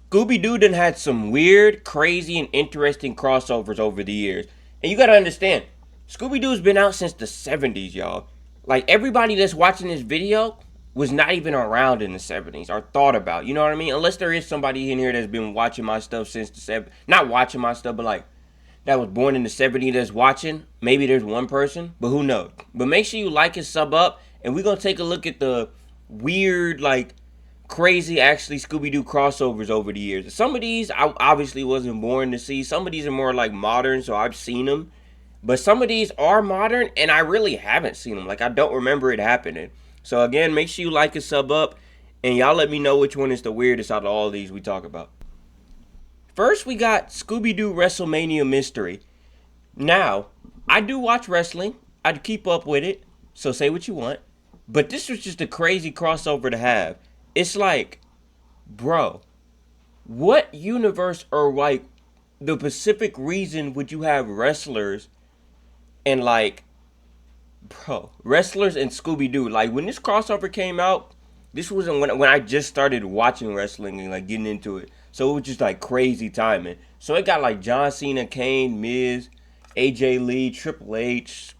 Scooby-Doo done had some weird, crazy, and interesting crossovers over the years. And you gotta understand, Scooby-Doo's been out since the 70s, y'all. Like, everybody that's watching this video was not even around in the 70s or thought about, you know what I mean? Unless there is somebody in here that's been watching my stuff since the 70s. Not watching my stuff, but like, that was born in the 70s that's watching. Maybe there's one person, but who knows? But make sure you like and sub up, and we're gonna take a look at the weird, like, crazy actually Scooby-Doo crossovers over the years. Some of these I obviously wasn't born to see. Some of these are more like modern, so I've seen them. But some of these are modern, and I really haven't seen them. Like, I don't remember it happening. So again, make sure you like and sub up, and y'all let me know which one is the weirdest out of all of these we talk about. First, we got Scooby-Doo WrestleMania Mystery. Now, I do watch wrestling. I keep up with it. So say what you want. But this was just a crazy crossover to have. It's like, bro, what universe or like the specific reason would you have wrestlers and like, bro, wrestlers and Scooby Doo? Like when this crossover came out, this wasn't when I just started watching wrestling and like getting into it. So it was just like crazy timing. So it got like John Cena, Kane, Miz, AJ Lee, Triple H,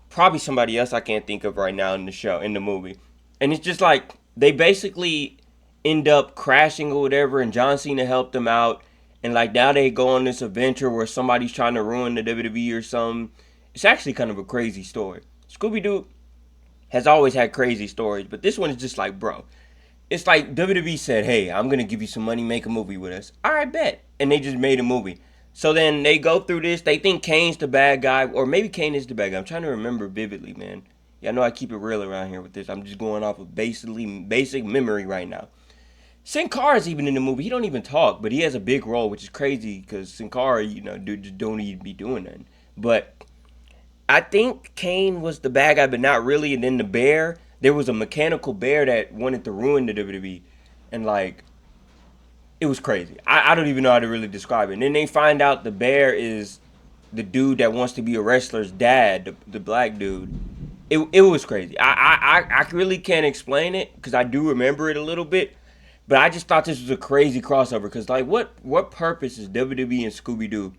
probably somebody else I can't think of right now in the show, in the movie. And it's just like they basically end up crashing or whatever, and John Cena helped them out. And like now they go on this adventure where somebody's trying to ruin the WWE or something. It's actually kind of a crazy story. Scooby Doo has always had crazy stories, but this one is just like, bro. It's like WWE said, hey, I'm going to give you some money, make a movie with us. All right, bet. And they just made a movie. So then they go through this. They think Kane's the bad guy, or maybe Kane is the bad guy. I'm trying to remember vividly, man. Yeah, I know I keep it real around here with this. I'm just going off of basic memory right now. Sin Cara is even in the movie. He don't even talk, but he has a big role, which is crazy because Sin Cara, just don't even be doing nothing. But I think Kane was the bad guy, but not really. And then the bear, there was a mechanical bear that wanted to ruin the WWE, and like it was crazy. I don't even know how to really describe it. And then they find out the bear is the dude that wants to be a wrestler's dad, the black dude. It was crazy. I really can't explain it because I do remember it a little bit, but I just thought this was a crazy crossover because like what purpose is WWE and Scooby Doo,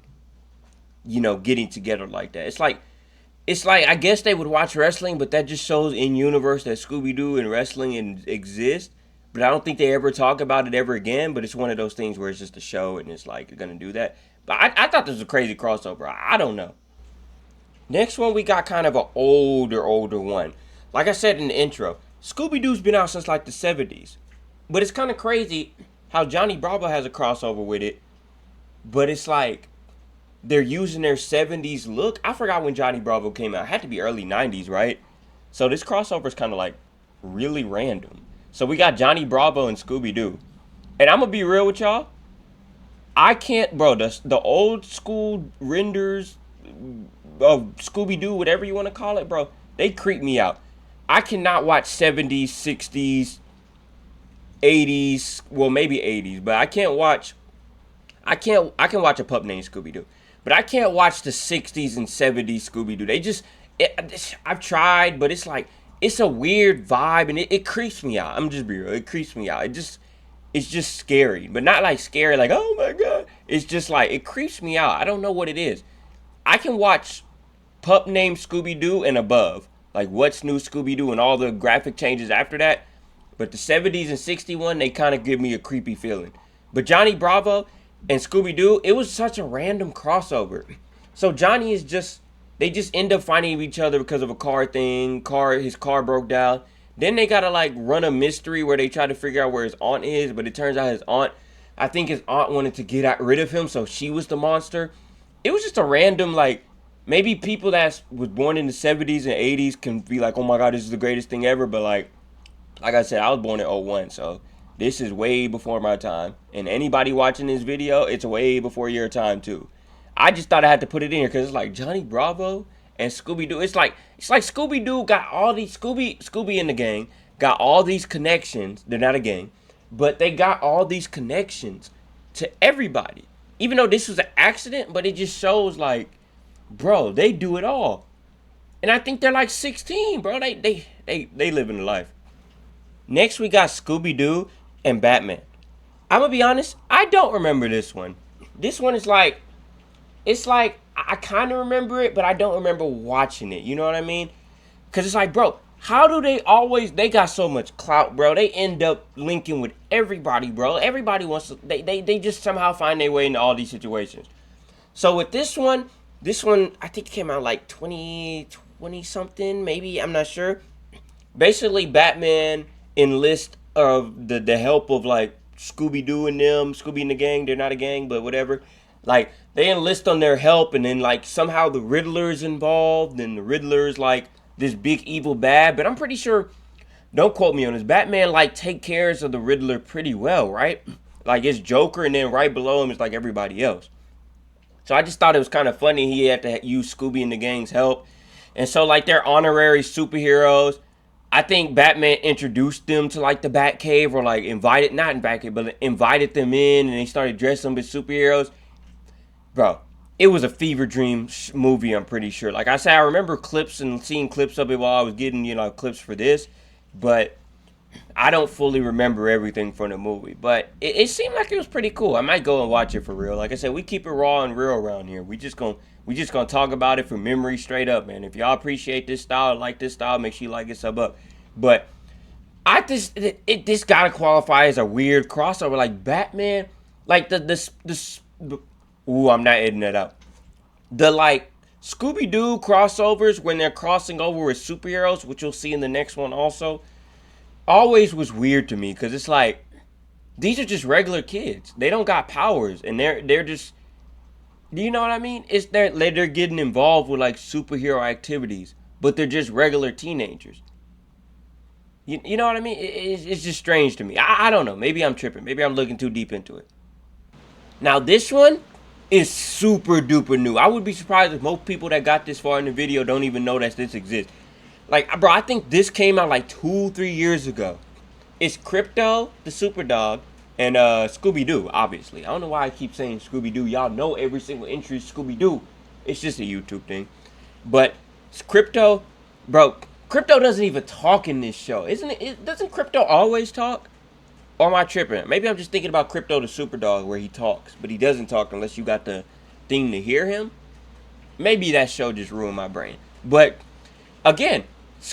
getting together like that? It's like I guess they would watch wrestling, but that just shows in universe that Scooby Doo and wrestling exist. But I don't think they ever talk about it ever again. But it's one of those things where it's just a show and it's like you're gonna do that. But I thought this was a crazy crossover. I don't know. Next one we got kind of an older one. Like I said in the intro, Scooby Doo's been out since like the 70s. But it's kind of crazy how Johnny Bravo has a crossover with it. But it's like they're using their 70s look. I forgot when Johnny Bravo came out. It had to be early 90s, right? So this crossover is kind of like really random. So we got Johnny Bravo and Scooby Doo. And I'm going to be real with y'all. I can't, bro, the old school renders of Scooby Doo, whatever you want to call it, bro, they creep me out. I cannot watch 70s, 60s, 80s, well, maybe 80s, but I can watch a pup named Scooby Doo. But I can't watch the 60s and 70s Scooby Doo. I've tried, but it's like, it's a weird vibe and it creeps me out. I'm just be real. It creeps me out. It's just scary, but not like scary, like, oh my God. It's just like, it creeps me out. I don't know what it is. I can watch Pup Named Scooby Doo and above, like What's New Scooby Doo and all the graphic changes after that. But the 70s and 61, they kind of give me a creepy feeling. But Johnny Bravo and Scooby Doo, it was such a random crossover. So Johnny is just, they just end up finding each other because of a car thing. His car broke down. Then they gotta like run a mystery where they try to figure out where his aunt is, but it turns out I think his aunt wanted to get rid of him, so she was the monster. It was just a random like, maybe people that was born in the 70s and 80s can be like, oh my God, this is the greatest thing ever, but like I said, I was born in '01, so this is way before my time. And anybody watching this video, it's way before your time too. I just thought I had to put it in here because it's like Johnny Bravo and Scooby Doo. It's like Scooby Doo got all these Scooby in the gang got all these connections. They're not a gang, but they got all these connections to everybody. Even though this was an accident, but it just shows like, bro, they do it all. And I think they're like 16, bro. They living the life. Next we got Scooby Doo and Batman. I'm gonna be honest, I don't remember this one. This one is like, it's like I kind of remember it, but I don't remember watching it. You know what I mean? Cause it's like, bro, how do they always? They got so much clout, bro. They end up linking with everybody, bro. Everybody wants to. They just somehow find their way into all these situations. So with this one I think it came out like 2020 something, maybe, I'm not sure. Basically, Batman enlists of the help of like Scooby Doo and them, Scooby and the gang. They're not a gang, but whatever. Like they enlist on their help, and then like somehow the Riddler's involved, and the Riddler's like this big evil bad. But I'm pretty sure. Don't quote me on this. Batman like take cares of the Riddler pretty well, right? Like it's Joker, and then right below him is like everybody else. So I just thought it was kind of funny he had to use Scooby and the gang's help. And so like they're honorary superheroes. I think Batman introduced them to like the Batcave, or like invited, not in Batcave, but invited them in, and they started dressing them as superheroes. Bro, it was a fever dream movie, I'm pretty sure. Like I said, I remember clips and seeing clips of it while I was getting, clips for this. But I don't fully remember everything from the movie, but it seemed like it was pretty cool. I might go and watch it for real. Like I said, we keep it raw and real around here. We just gonna talk about it from memory straight up, man. If y'all appreciate this style, like this style, make sure you like it, sub up. But this gotta qualify as a weird crossover, like Batman, like the ooh, I'm not editing that out. The like Scooby Doo crossovers when they're crossing over with superheroes, which you'll see in the next one also, always was weird to me because it's like these are just regular kids. They don't got powers, and they're just. Do you know what I mean? It's they're getting involved with like superhero activities, but they're just regular teenagers. You know what I mean? It's just strange to me. I don't know. Maybe I'm tripping. Maybe I'm looking too deep into it. Now this one is super duper new. I would be surprised if most people that got this far in the video don't even know that this exists. Like, bro, I think this came out like 2-3 years ago. It's Crypto, the Super Dog, and Scooby Doo. Obviously, I don't know why I keep saying Scooby Doo. Y'all know every single entry is Scooby Doo. It's just a YouTube thing. But Crypto, bro, Crypto doesn't even talk in this show, isn't it? Doesn't Crypto always talk? Or am I tripping? Maybe I'm just thinking about Crypto, the Super Dog, where he talks, but he doesn't talk unless you got the thing to hear him. Maybe that show just ruined my brain. But again,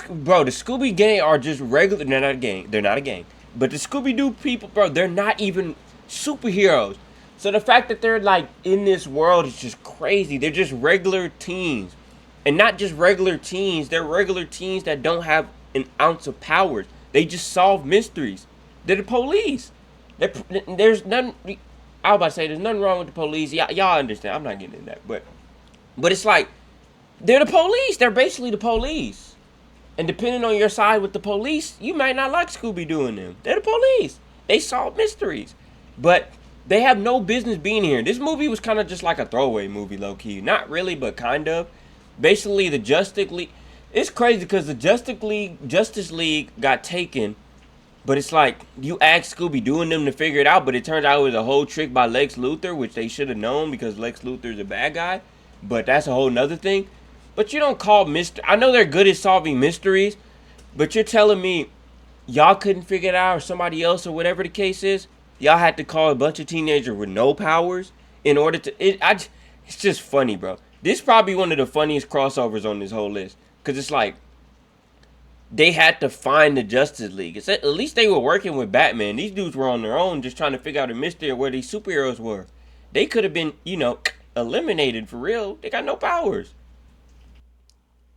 bro, the Scooby gang are just regular. They're not a gang. They're not a gang. But the Scooby Doo people, bro, they're not even superheroes. So the fact that they're like in this world is just crazy. They're just regular teens, and not just regular teens. They're regular teens that don't have an ounce of powers. They just solve mysteries. They're the police. There's none. I was about to say there's nothing wrong with the police. Y'all understand. I'm not getting into that, but it's like they're the police. They're basically the police. And depending on your side with the police, you might not like Scooby Doo and them. They're the police. They solve mysteries. But they have no business being here. This movie was kind of just like a throwaway movie, low-key. Not really, but kind of. Basically, the Justice League. It's crazy because the Justice League got taken. But it's like, you asked Scooby Doo and them to figure it out, but it turns out it was a whole trick by Lex Luthor, which they should have known because Lex Luthor's a bad guy. But that's a whole nother thing. But you don't call I know they're good at solving mysteries, but you're telling me y'all couldn't figure it out, or somebody else, or whatever the case is? Y'all had to call a bunch of teenagers with no powers in order to... It's just funny, bro. This is probably one of the funniest crossovers on this whole list. Because it's like, they had to find the Justice League. At least they were working with Batman. These dudes were on their own just trying to figure out a mystery of where these superheroes were. They could have been, eliminated for real. They got no powers.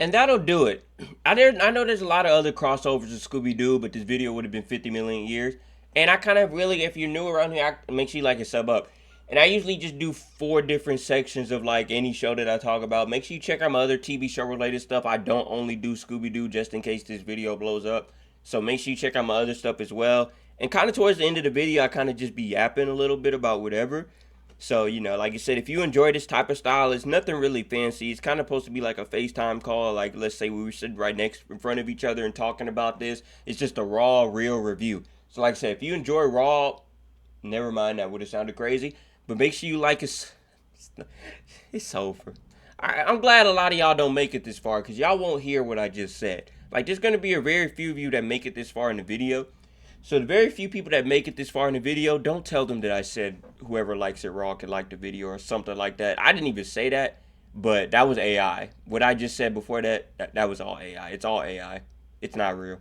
And that'll do it. I know there's a lot of other crossovers of Scooby-Doo, but this video would have been 50 million years. And I kind of really, if you're new around here, make sure you like and sub up. And I usually just do 4 different sections of like any show that I talk about. Make sure you check out my other TV show related stuff. I don't only do Scooby-Doo just in case this video blows up. So make sure you check out my other stuff as well. And kind of towards the end of the video, I kind of just be yapping a little bit about whatever. So, like I said, if you enjoy this type of style, it's nothing really fancy. It's kind of supposed to be like a FaceTime call. Like, let's say we were sitting right next in front of each other and talking about this. It's just a raw, real review. So, like I said, if you enjoy raw, never mind, that would have sounded crazy. But make sure you like it. It's over. I'm glad a lot of y'all don't make it this far, because y'all won't hear what I just said. Like, there's going to be a very few of you that make it this far in the video. So the very few people that make it this far in the video, don't tell them that I said whoever likes it raw can like the video or something like that. I didn't even say that, but that was AI. What I just said before that was all AI. It's all AI. It's not real.